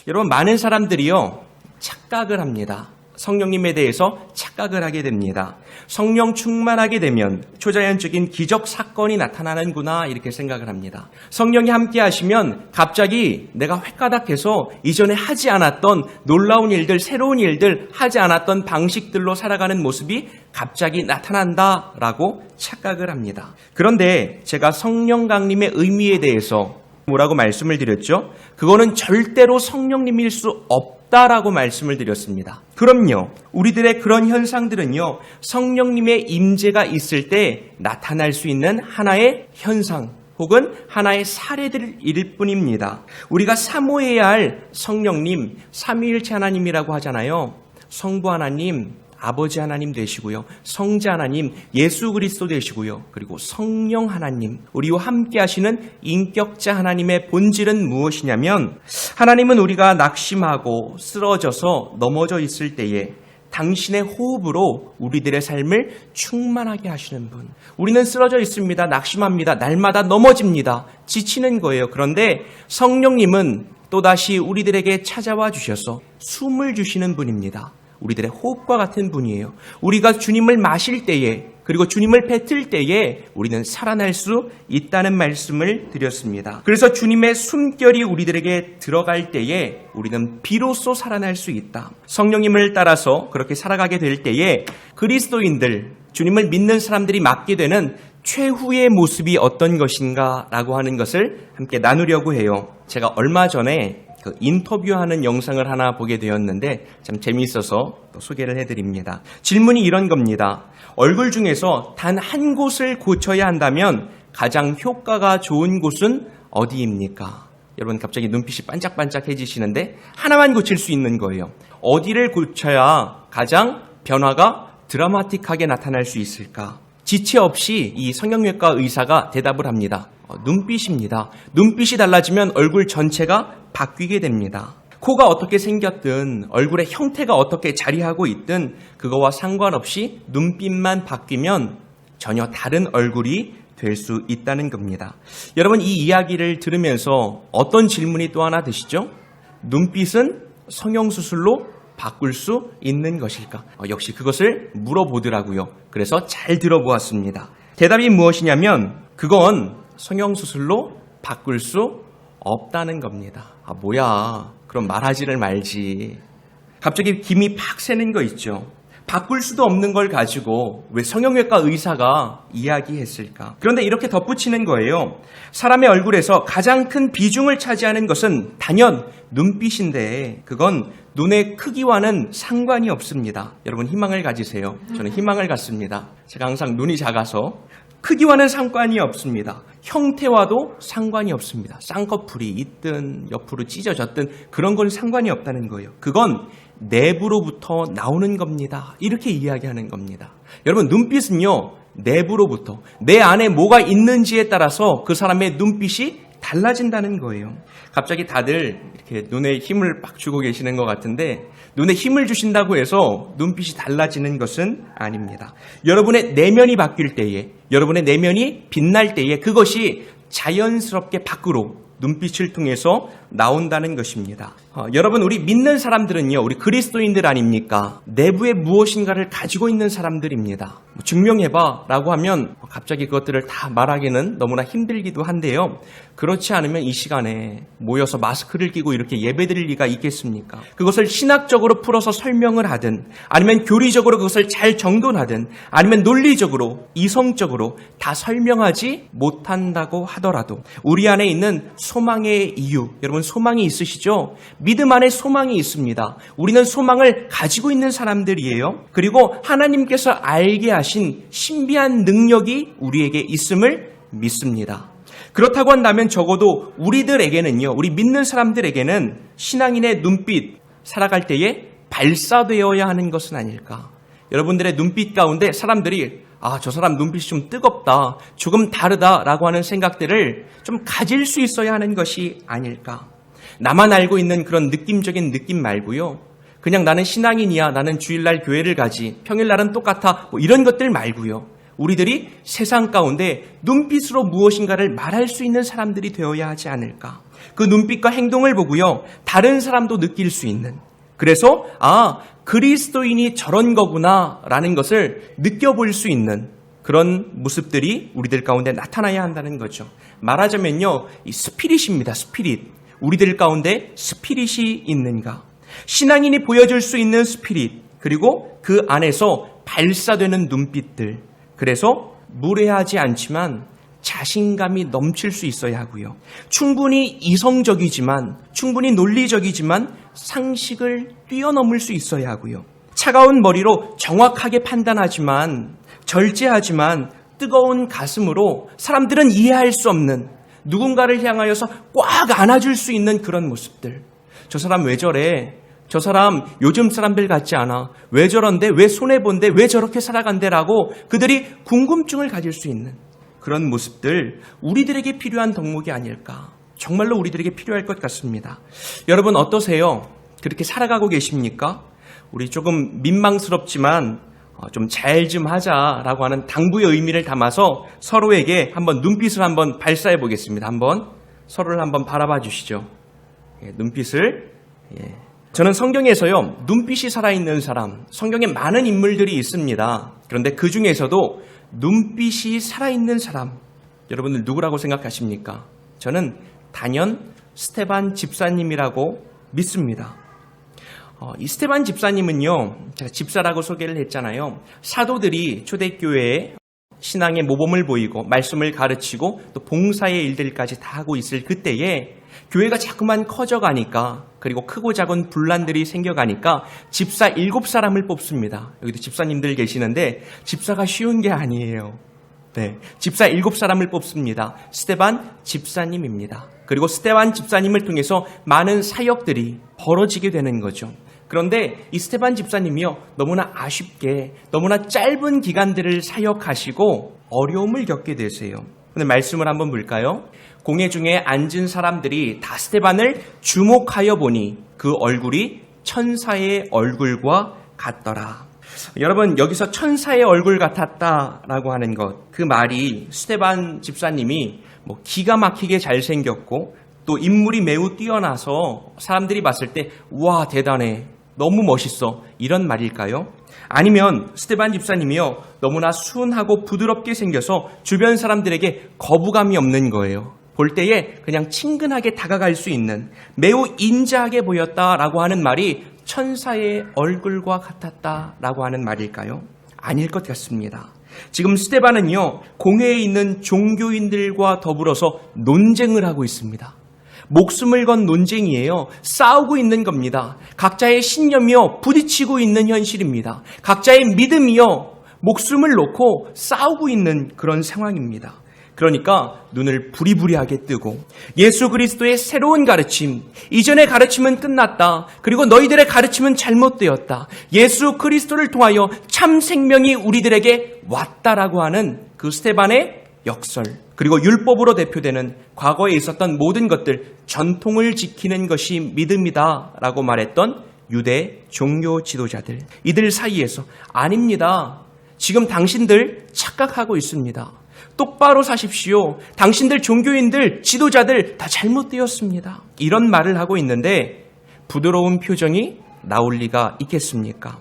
여러분, 많은 사람들이요, 착각을 합니다. 성령님에 대해서 착각을 하게 됩니다. 성령 충만하게 되면 초자연적인 기적 사건이 나타나는구나 이렇게 생각을 합니다. 성령이 함께 하시면 갑자기 내가 획가닥해서 이전에 하지 않았던 놀라운 일들, 새로운 일들, 하지 않았던 방식들로 살아가는 모습이 갑자기 나타난다라고 착각을 합니다. 그런데 제가 성령 강림의 의미에 대해서 뭐라고 말씀을 드렸죠? 그거는 절대로 성령님일 수 없다라고 말씀을 드렸습니다. 그럼요. 우리들의 그런 현상들은요, 성령님의 임재가 있을 때 나타날 수 있는 하나의 현상 혹은 하나의 사례들일 뿐입니다. 우리가 사모해야 할 성령님, 삼위일체 하나님이라고 하잖아요. 성부 하나님, 아버지 하나님 되시고요. 성자 하나님, 예수 그리스도 되시고요. 그리고 성령 하나님, 우리와 함께 하시는 인격자 하나님의 본질은 무엇이냐면, 하나님은 우리가 낙심하고 쓰러져서 넘어져 있을 때에 당신의 호흡으로 우리들의 삶을 충만하게 하시는 분. 우리는 쓰러져 있습니다. 낙심합니다. 날마다 넘어집니다. 지치는 거예요. 그런데 성령님은 또다시 우리들에게 찾아와 주셔서 숨을 주시는 분입니다. 우리들의 호흡과 같은 분이에요. 우리가 주님을 마실 때에, 그리고 주님을 뱉을 때에 우리는 살아날 수 있다는 말씀을 드렸습니다. 그래서 주님의 숨결이 우리들에게 들어갈 때에 우리는 비로소 살아날 수 있다. 성령님을 따라서 그렇게 살아가게 될 때에 그리스도인들, 주님을 믿는 사람들이 맡게 되는 최후의 모습이 어떤 것인가 라고 하는 것을 함께 나누려고 해요. 제가 얼마 전에 인터뷰하는 영상을 하나 보게 되었는데 참 재미있어서 또 소개를 해드립니다. 질문이 이런 겁니다. 얼굴 중에서 단 한 곳을 고쳐야 한다면 가장 효과가 좋은 곳은 어디입니까? 여러분 갑자기 눈빛이 반짝반짝해지시는데 하나만 고칠 수 있는 거예요. 어디를 고쳐야 가장 변화가 드라마틱하게 나타날 수 있을까? 지체 없이 이 성형외과 의사가 대답을 합니다. 눈빛입니다. 눈빛이 달라지면 얼굴 전체가 바뀌게 됩니다. 코가 어떻게 생겼든 얼굴의 형태가 어떻게 자리하고 있든 그거와 상관없이 눈빛만 바뀌면 전혀 다른 얼굴이 될 수 있다는 겁니다. 여러분 이 이야기를 들으면서 어떤 질문이 또 하나 드시죠? 눈빛은 성형수술로 바꿀 수 있는 것일까? 역시 그것을 물어보더라고요. 그래서 잘 들어보았습니다. 대답이 무엇이냐면 그건 성형수술로 바꿀 수 없다는 겁니다. 뭐야, 그럼 말하지를 말지. 갑자기 김이 팍 새는 거 있죠. 바꿀 수도 없는 걸 가지고 왜 성형외과 의사가 이야기했을까? 그런데 이렇게 덧붙이는 거예요. 사람의 얼굴에서 가장 큰 비중을 차지하는 것은 단연 눈빛인데 그건 눈의 크기와는 상관이 없습니다. 여러분 희망을 가지세요. 저는 희망을 갖습니다. 제가 항상 눈이 작아서 크기와는 상관이 없습니다. 형태와도 상관이 없습니다. 쌍꺼풀이 있든 옆으로 찢어졌든 그런 건 상관이 없다는 거예요. 그건 내부로부터 나오는 겁니다. 이렇게 이야기하는 겁니다. 여러분 눈빛은요, 내부로부터 내 안에 뭐가 있는지에 따라서 그 사람의 눈빛이 달라진다는 거예요. 갑자기 다들 이렇게 눈에 힘을 막 주고 계시는 것 같은데 눈에 힘을 주신다고 해서 눈빛이 달라지는 것은 아닙니다. 여러분의 내면이 바뀔 때에, 여러분의 내면이 빛날 때에 그것이 자연스럽게 밖으로 눈빛을 통해서 나온다는 것입니다. 여러분 우리 믿는 사람들은요, 우리 그리스도인들 아닙니까? 내부에 무엇인가를 가지고 있는 사람들입니다. 증명해봐 라고 하면 갑자기 그것들을 다 말하기는 너무나 힘들기도 한데요. 그렇지 않으면 이 시간에 모여서 마스크를 끼고 이렇게 예배드릴 리가 있겠습니까? 그것을 신학적으로 풀어서 설명을 하든 아니면 교리적으로 그것을 잘 정돈하든 아니면 논리적으로 이성적으로 다 설명하지 못한다고 하더라도 우리 안에 있는 소망의 이유, 여러분 소망이 있으시죠? 믿음 안에 소망이 있습니다. 우리는 소망을 가지고 있는 사람들이에요. 그리고 하나님께서 알게 하신 신비한 능력이 우리에게 있음을 믿습니다. 그렇다고 한다면 적어도 우리들에게는요, 우리 믿는 사람들에게는 신앙인의 눈빛, 살아갈 때에 발사되어야 하는 것은 아닐까? 여러분들의 눈빛 가운데 사람들이 저 사람 눈빛이 좀 뜨겁다, 조금 다르다라고 하는 생각들을 좀 가질 수 있어야 하는 것이 아닐까? 나만 알고 있는 그런 느낌적인 느낌 말고요. 그냥 나는 신앙인이야, 나는 주일날 교회를 가지, 평일날은 똑같아, 이런 것들 말고요. 우리들이 세상 가운데 눈빛으로 무엇인가를 말할 수 있는 사람들이 되어야 하지 않을까? 그 눈빛과 행동을 보고요, 다른 사람도 느낄 수 있는, 그래서 그리스도인이 저런 거구나 라는 것을 느껴볼 수 있는 그런 모습들이 우리들 가운데 나타나야 한다는 거죠. 말하자면요, 이 스피릿입니다. 스피릿. 우리들 가운데 스피릿이 있는가? 신앙인이 보여줄 수 있는 스피릿, 그리고 그 안에서 발사되는 눈빛들. 그래서 무례하지 않지만 자신감이 넘칠 수 있어야 하고요. 충분히 이성적이지만, 충분히 논리적이지만 상식을 뛰어넘을 수 있어야 하고요. 차가운 머리로 정확하게 판단하지만, 절제하지만 뜨거운 가슴으로 사람들은 이해할 수 없는, 누군가를 향하여서 꽉 안아줄 수 있는 그런 모습들. 저 사람 왜 저래? 저 사람 요즘 사람들 같지 않아. 왜 저런데? 왜 손해본데? 왜 저렇게 살아간대? 라고 그들이 궁금증을 가질 수 있는 그런 모습들, 우리들에게 필요한 덕목이 아닐까. 정말로 우리들에게 필요할 것 같습니다. 여러분 어떠세요? 그렇게 살아가고 계십니까? 우리 조금 민망스럽지만 좀 잘 좀 하자라고 하는 당부의 의미를 담아서 서로에게 한번 눈빛을 한번 발사해 보겠습니다. 한번 서로를 한번 바라봐 주시죠. 눈빛을. 저는 성경에서요, 눈빛이 살아있는 사람, 성경에 많은 인물들이 있습니다. 그런데 그 중에서도 눈빛이 살아있는 사람, 여러분들 누구라고 생각하십니까? 저는 단연 스테반 집사님이라고 믿습니다. 이 스테반 집사님은요, 제가 집사라고 소개를 했잖아요. 사도들이 초대교회에 신앙의 모범을 보이고 말씀을 가르치고 또 봉사의 일들까지 다 하고 있을 그때에 교회가 자꾸만 커져가니까, 그리고 크고 작은 분란들이 생겨가니까 집사 7사람을 뽑습니다. 여기도 집사님들 계시는데 집사가 쉬운 게 아니에요. 네, 집사 7사람을 뽑습니다. 스테반 집사님입니다. 그리고 스테반 집사님을 통해서 많은 사역들이 벌어지게 되는 거죠. 그런데 이 스테반 집사님이요, 너무나 아쉽게 너무나 짧은 기간들을 사역하시고 어려움을 겪게 되세요. 오늘 말씀을 한번 볼까요? 공회 중에 앉은 사람들이 다 스테반을 주목하여 보니 그 얼굴이 천사의 얼굴과 같더라. 여러분, 여기서 천사의 얼굴 같았다라고 하는 것, 그 말이 스테반 집사님이 기가 막히게 잘생겼고 또 인물이 매우 뛰어나서 사람들이 봤을 때 와, 대단해, 너무 멋있어, 이런 말일까요? 아니면 스테반 집사님이요, 너무나 순하고 부드럽게 생겨서 주변 사람들에게 거부감이 없는 거예요. 볼 때에 그냥 친근하게 다가갈 수 있는, 매우 인자하게 보였다라고 하는 말이 천사의 얼굴과 같았다라고 하는 말일까요? 아닐 것 같습니다. 지금 스테반은요, 공회에 있는 종교인들과 더불어서 논쟁을 하고 있습니다. 목숨을 건 논쟁이에요. 싸우고 있는 겁니다. 각자의 신념이요, 부딪히고 있는 현실입니다. 각자의 믿음이요, 목숨을 놓고 싸우고 있는 그런 상황입니다. 그러니까 눈을 부리부리하게 뜨고 예수 그리스도의 새로운 가르침, 이전의 가르침은 끝났다. 그리고 너희들의 가르침은 잘못되었다. 예수 그리스도를 통하여 참 생명이 우리들에게 왔다라고 하는 그 스테반의 역설, 그리고 율법으로 대표되는 과거에 있었던 모든 것들, 전통을 지키는 것이 믿음이다라고 말했던 유대 종교 지도자들, 이들 사이에서 아닙니다. 지금 당신들 착각하고 있습니다. 똑바로 사십시오. 당신들 종교인들, 지도자들 다 잘못되었습니다. 이런 말을 하고 있는데 부드러운 표정이 나올 리가 있겠습니까?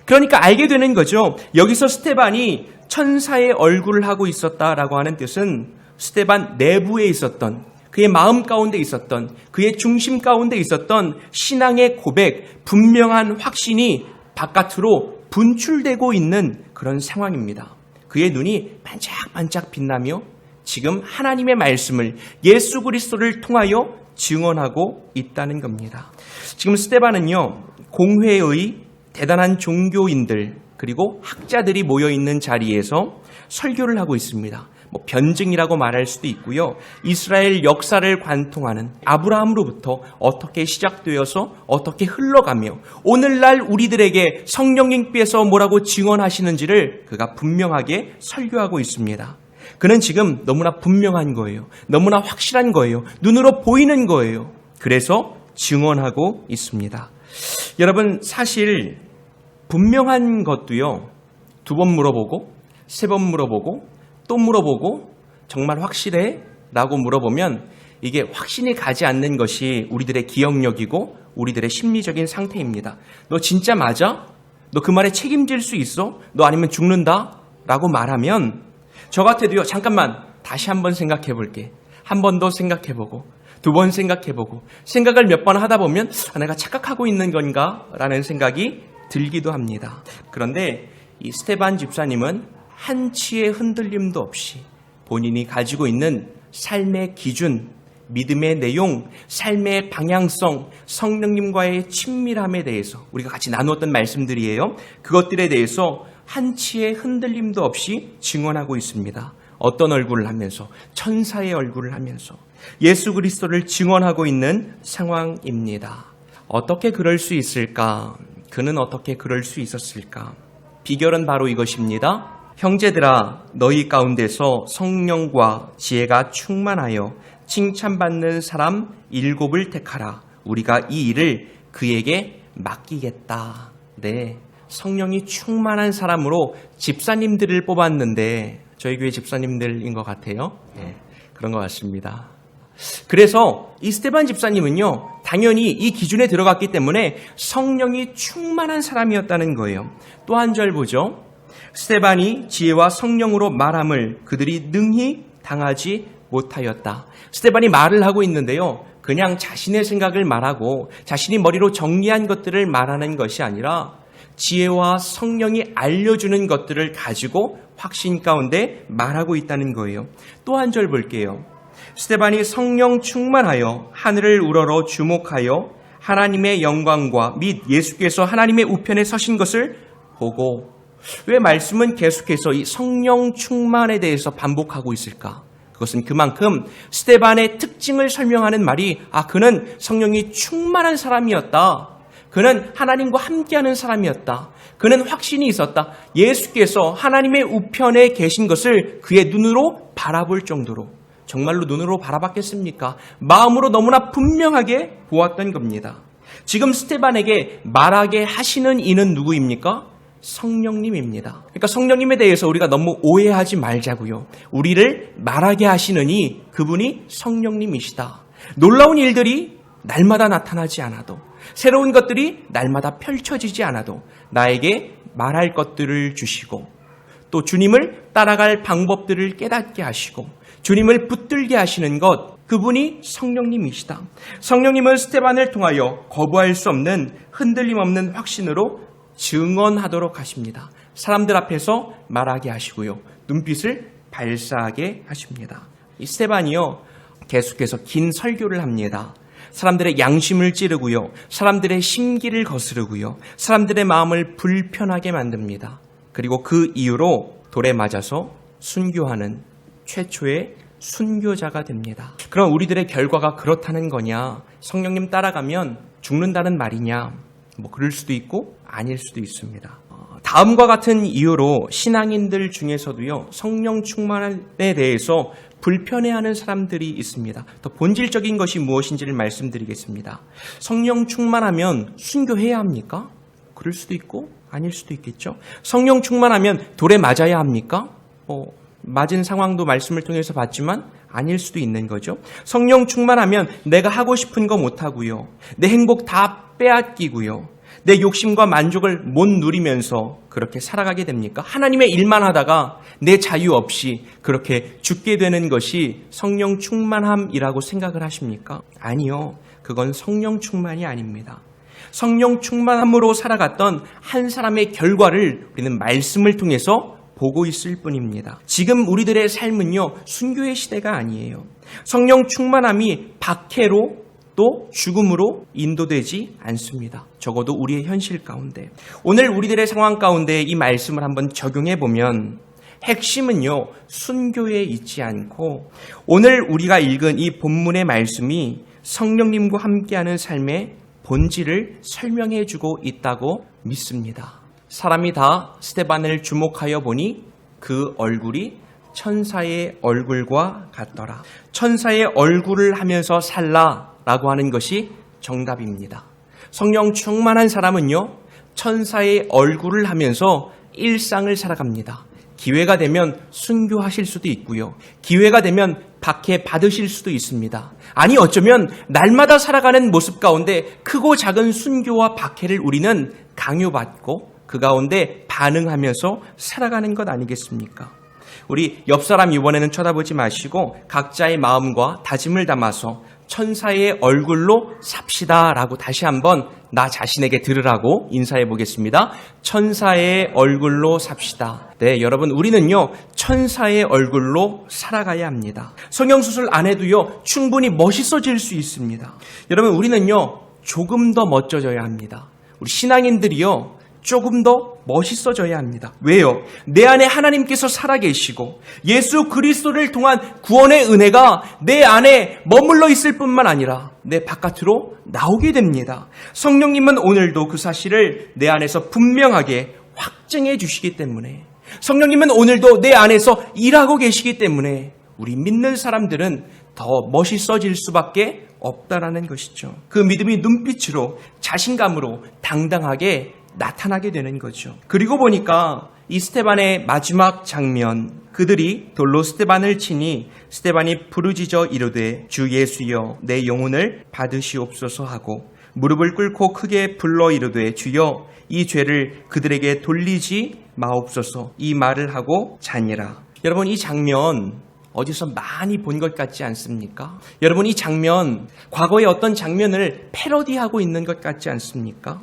그러니까 알게 되는 거죠. 여기서 스테반이 천사의 얼굴을 하고 있었다라고 하는 뜻은 스테반 내부에 있었던, 그의 마음 가운데 있었던, 그의 중심 가운데 있었던 신앙의 고백, 분명한 확신이 바깥으로 분출되고 있는 그런 상황입니다. 그의 눈이 반짝반짝 빛나며 지금 하나님의 말씀을, 예수 그리스도를 통하여 증언하고 있다는 겁니다. 지금 스테반은요, 공회의 대단한 종교인들 그리고 학자들이 모여있는 자리에서 설교를 하고 있습니다. 변증이라고 말할 수도 있고요. 이스라엘 역사를 관통하는 아브라함으로부터 어떻게 시작되어서 어떻게 흘러가며 오늘날 우리들에게 성령님께서 뭐라고 증언하시는지를 그가 분명하게 설교하고 있습니다. 그는 지금 너무나 분명한 거예요. 너무나 확실한 거예요. 눈으로 보이는 거예요. 그래서 증언하고 있습니다. 여러분, 사실 분명한 것도요, 2번 물어보고 3번 물어보고 또 물어보고 정말 확실해? 라고 물어보면 이게 확신이 가지 않는 것이 우리들의 기억력이고 우리들의 심리적인 상태입니다. 너 진짜 맞아? 너 그 말에 책임질 수 있어? 너 아니면 죽는다? 라고 말하면 저 같아도요, 잠깐만 다시 한번 생각해 볼게. 한 번 더 생각해 보고 두 번 생각해 보고 생각을 몇 번 하다 보면 내가 착각하고 있는 건가? 라는 생각이 들기도 합니다. 그런데 이 스테반 집사님은 한치의 흔들림도 없이 본인이 가지고 있는 삶의 기준, 믿음의 내용, 삶의 방향성, 성령님과의 친밀함에 대해서 우리가 같이 나누었던 말씀들이에요. 그것들에 대해서 한치의 흔들림도 없이 증언하고 있습니다. 어떤 얼굴을 하면서? 천사의 얼굴을 하면서 예수 그리스도를 증언하고 있는 상황입니다. 어떻게 그럴 수 있을까? 그는 어떻게 그럴 수 있었을까? 비결은 바로 이것입니다. 형제들아, 너희 가운데서 성령과 지혜가 충만하여 칭찬받는 사람 7을 택하라. 우리가 이 일을 그에게 맡기겠다. 네, 성령이 충만한 사람으로 집사님들을 뽑았는데 저희 교회 집사님들인 것 같아요. 네, 그런 것 같습니다. 그래서 이 스테반 집사님은요, 당연히 이 기준에 들어갔기 때문에 성령이 충만한 사람이었다는 거예요. 또 한 절 보죠. 스테반이 지혜와 성령으로 말함을 그들이 능히 당하지 못하였다. 스테반이 말을 하고 있는데요, 그냥 자신의 생각을 말하고 자신이 머리로 정리한 것들을 말하는 것이 아니라 지혜와 성령이 알려주는 것들을 가지고 확신 가운데 말하고 있다는 거예요. 또 한 절 볼게요. 스테반이 성령 충만하여 하늘을 우러러 주목하여 하나님의 영광과 및 예수께서 하나님의 우편에 서신 것을 보고. 왜 말씀은 계속해서 이 성령 충만에 대해서 반복하고 있을까? 그것은 그만큼 스테반의 특징을 설명하는 말이 그는 성령이 충만한 사람이었다. 그는 하나님과 함께하는 사람이었다. 그는 확신이 있었다. 예수께서 하나님의 우편에 계신 것을 그의 눈으로 바라볼 정도로. 정말로 눈으로 바라봤겠습니까? 마음으로 너무나 분명하게 보았던 겁니다. 지금 스테반에게 말하게 하시는 이는 누구입니까? 성령님입니다. 그러니까 성령님에 대해서 우리가 너무 오해하지 말자고요. 우리를 말하게 하시는 이 그분이 성령님이시다. 놀라운 일들이 날마다 나타나지 않아도, 새로운 것들이 날마다 펼쳐지지 않아도 나에게 말할 것들을 주시고, 또 주님을 따라갈 방법들을 깨닫게 하시고 주님을 붙들게 하시는 것, 그분이 성령님이시다. 성령님은 스테반을 통하여 거부할 수 없는 흔들림 없는 확신으로 증언하도록 하십니다. 사람들 앞에서 말하게 하시고요, 눈빛을 발사하게 하십니다. 이 스테반이요, 계속해서 긴 설교를 합니다. 사람들의 양심을 찌르고요, 사람들의 심기를 거스르고요, 사람들의 마음을 불편하게 만듭니다. 그리고 그 이유로 돌에 맞아서 순교하는 최초의 순교자가 됩니다. 그럼 우리들의 결과가 그렇다는 거냐? 성령님 따라가면 죽는다는 말이냐? 그럴 수도 있고 아닐 수도 있습니다. 다음과 같은 이유로 신앙인들 중에서도요, 성령 충만에 대해서 불편해하는 사람들이 있습니다. 더 본질적인 것이 무엇인지를 말씀드리겠습니다. 성령 충만하면 순교해야 합니까? 그럴 수도 있고 아닐 수도 있겠죠. 성령 충만하면 돌에 맞아야 합니까? 맞은 상황도 말씀을 통해서 봤지만 아닐 수도 있는 거죠. 성령 충만하면 내가 하고 싶은 거 못하고요, 내 행복 다 빼앗기고요, 내 욕심과 만족을 못 누리면서 그렇게 살아가게 됩니까? 하나님의 일만 하다가 내 자유 없이 그렇게 죽게 되는 것이 성령 충만함이라고 생각을 하십니까? 아니요, 그건 성령 충만이 아닙니다. 성령 충만함으로 살아갔던 한 사람의 결과를 우리는 말씀을 통해서 보고 있을 뿐입니다. 지금 우리들의 삶은요, 순교의 시대가 아니에요. 성령 충만함이 박해로 또 죽음으로 인도되지 않습니다. 적어도 우리의 현실 가운데. 오늘 우리들의 상황 가운데 이 말씀을 한번 적용해 보면 핵심은요, 순교에 있지 않고 오늘 우리가 읽은 이 본문의 말씀이 성령님과 함께하는 삶의 본질을 설명해 주고 있다고 믿습니다. 사람이 다 스테반을 주목하여 보니 그 얼굴이 천사의 얼굴과 같더라. 천사의 얼굴을 하면서 살라라고 하는 것이 정답입니다. 성령 충만한 사람은요, 천사의 얼굴을 하면서 일상을 살아갑니다. 기회가 되면 순교하실 수도 있고요. 기회가 되면 박해 받으실 수도 있습니다. 아니 어쩌면 날마다 살아가는 모습 가운데 크고 작은 순교와 박해를 우리는 강요받고 그 가운데 반응하면서 살아가는 것 아니겠습니까? 우리 옆 사람 이번에는 쳐다보지 마시고 각자의 마음과 다짐을 담아서 천사의 얼굴로 삽시다라고 다시 한번 나 자신에게 들으라고 인사해 보겠습니다. 천사의 얼굴로 삽시다. 네, 여러분 우리는요 천사의 얼굴로 살아가야 합니다. 성형수술 안 해도요 충분히 멋있어질 수 있습니다. 여러분 우리는요 조금 더 멋져져야 합니다. 우리 신앙인들이요 조금 더 멋있어져야 합니다. 왜요? 내 안에 하나님께서 살아계시고 예수 그리스도를 통한 구원의 은혜가 내 안에 머물러 있을 뿐만 아니라 내 바깥으로 나오게 됩니다. 성령님은 오늘도 그 사실을 내 안에서 분명하게 확증해 주시기 때문에, 성령님은 오늘도 내 안에서 일하고 계시기 때문에 우리 믿는 사람들은 더 멋있어질 수밖에 없다라는 것이죠. 그 믿음이 눈빛으로 자신감으로 당당하게 나타나게 되는 거죠. 그리고 보니까 이 스데반의 마지막 장면, 그들이 돌로 스데반을 치니 스데반이 부르짖어 이르되 주 예수여 내 영혼을 받으시옵소서 하고 무릎을 꿇고 크게 불러 이르되 주여 이 죄를 그들에게 돌리지 마옵소서, 이 말을 하고 자니라. 여러분 이 장면 어디서 많이 본 것 같지 않습니까? 여러분 이 장면 과거의 어떤 장면을 패러디하고 있는 것 같지 않습니까?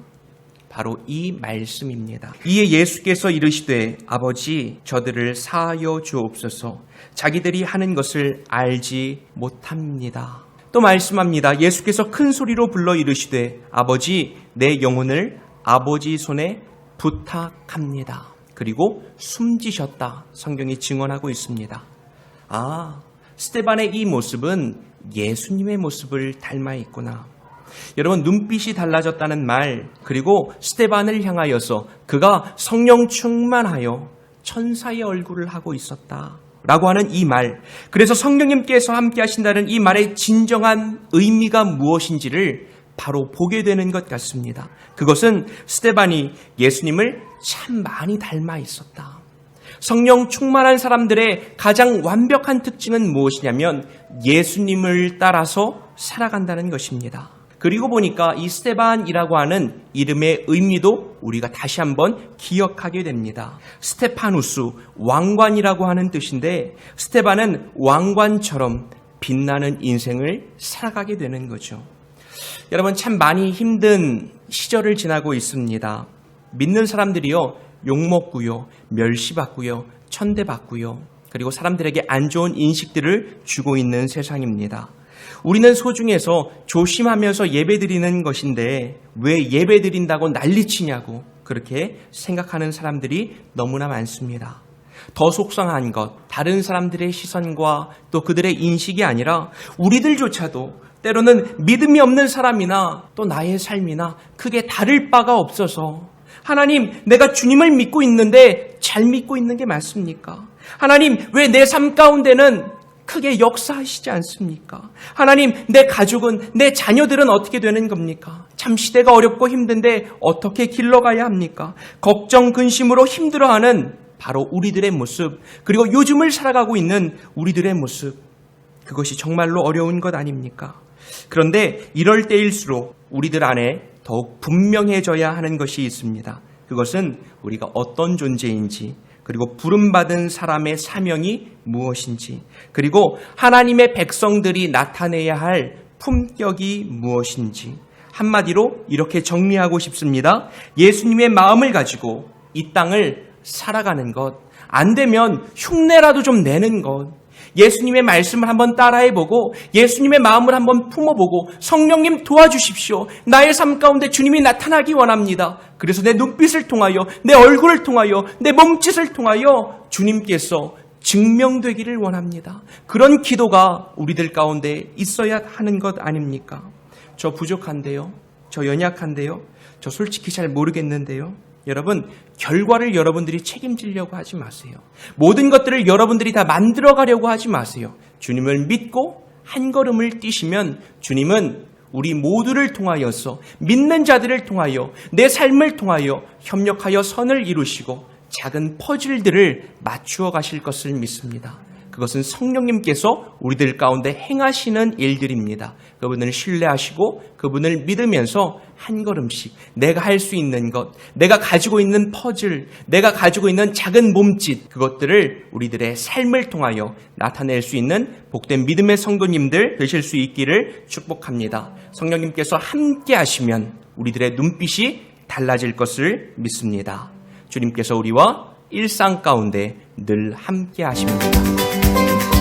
바로 이 말씀입니다. 이에 예수께서 이르시되 아버지 저들을 사하여 주옵소서 자기들이 하는 것을 알지 못합니다. 또 말씀합니다. 예수께서 큰 소리로 불러 이르시되 아버지 내 영혼을 아버지 손에 부탁합니다. 그리고 숨지셨다. 성경이 증언하고 있습니다. 스데반의 이 모습은 예수님의 모습을 닮아 있구나. 여러분 눈빛이 달라졌다는 말, 그리고 스데반을 향하여서 그가 성령 충만하여 천사의 얼굴을 하고 있었다 라고 하는 이 말, 그래서 성령님께서 함께 하신다는 이 말의 진정한 의미가 무엇인지를 바로 보게 되는 것 같습니다. 그것은 스데반이 예수님을 참 많이 닮아 있었다. 성령 충만한 사람들의 가장 완벽한 특징은 무엇이냐면 예수님을 따라서 살아간다는 것입니다. 그리고 보니까 이 스데반이라고 하는 이름의 의미도 우리가 다시 한번 기억하게 됩니다. 스테파누스, 왕관이라고 하는 뜻인데 스데반은 왕관처럼 빛나는 인생을 살아가게 되는 거죠. 여러분 참 많이 힘든 시절을 지나고 있습니다. 믿는 사람들이요 욕먹고요, 멸시받고요, 천대받고요, 그리고 사람들에게 안 좋은 인식들을 주고 있는 세상입니다. 우리는 소중해서 조심하면서 예배드리는 것인데 왜 예배드린다고 난리치냐고 그렇게 생각하는 사람들이 너무나 많습니다. 더 속상한 것, 다른 사람들의 시선과 또 그들의 인식이 아니라 우리들조차도 때로는 믿음이 없는 사람이나 또 나의 삶이나 크게 다를 바가 없어서 하나님, 내가 주님을 믿고 있는데 잘 믿고 있는 게 맞습니까? 하나님, 왜 내 삶 가운데는 크게 역사하시지 않습니까? 하나님, 내 가족은, 내 자녀들은 어떻게 되는 겁니까? 참 시대가 어렵고 힘든데 어떻게 길러가야 합니까? 걱정, 근심으로 힘들어하는 바로 우리들의 모습, 그리고 요즘을 살아가고 있는 우리들의 모습, 그것이 정말로 어려운 것 아닙니까? 그런데 이럴 때일수록 우리들 안에 더욱 분명해져야 하는 것이 있습니다. 그것은 우리가 어떤 존재인지, 그리고 부름받은 사람의 사명이 무엇인지, 그리고 하나님의 백성들이 나타내야 할 품격이 무엇인지, 한마디로 이렇게 정리하고 싶습니다. 예수님의 마음을 가지고 이 땅을 살아가는 것, 안 되면 흉내라도 좀 내는 것, 예수님의 말씀을 한번 따라해보고 예수님의 마음을 한번 품어보고 성령님 도와주십시오. 나의 삶 가운데 주님이 나타나기 원합니다. 그래서 내 눈빛을 통하여, 내 얼굴을 통하여, 내 몸짓을 통하여 주님께서 증명되기를 원합니다. 그런 기도가 우리들 가운데 있어야 하는 것 아닙니까? 저 부족한데요, 저 연약한데요, 저 솔직히 잘 모르겠는데요. 여러분, 결과를 여러분들이 책임지려고 하지 마세요. 모든 것들을 여러분들이 다 만들어가려고 하지 마세요. 주님을 믿고 한 걸음을 뛰시면 주님은 우리 모두를 통하여서, 믿는 자들을 통하여, 내 삶을 통하여 협력하여 선을 이루시고 작은 퍼즐들을 맞추어 가실 것을 믿습니다. 그것은 성령님께서 우리들 가운데 행하시는 일들입니다. 그분을 신뢰하시고 그분을 믿으면서 한 걸음씩 내가 할 수 있는 것, 내가 가지고 있는 퍼즐, 내가 가지고 있는 작은 몸짓, 그것들을 우리들의 삶을 통하여 나타낼 수 있는 복된 믿음의 성도님들 되실 수 있기를 축복합니다. 성령님께서 함께 하시면 우리들의 눈빛이 달라질 것을 믿습니다. 주님께서 우리와 일상 가운데 늘 함께 하십니다.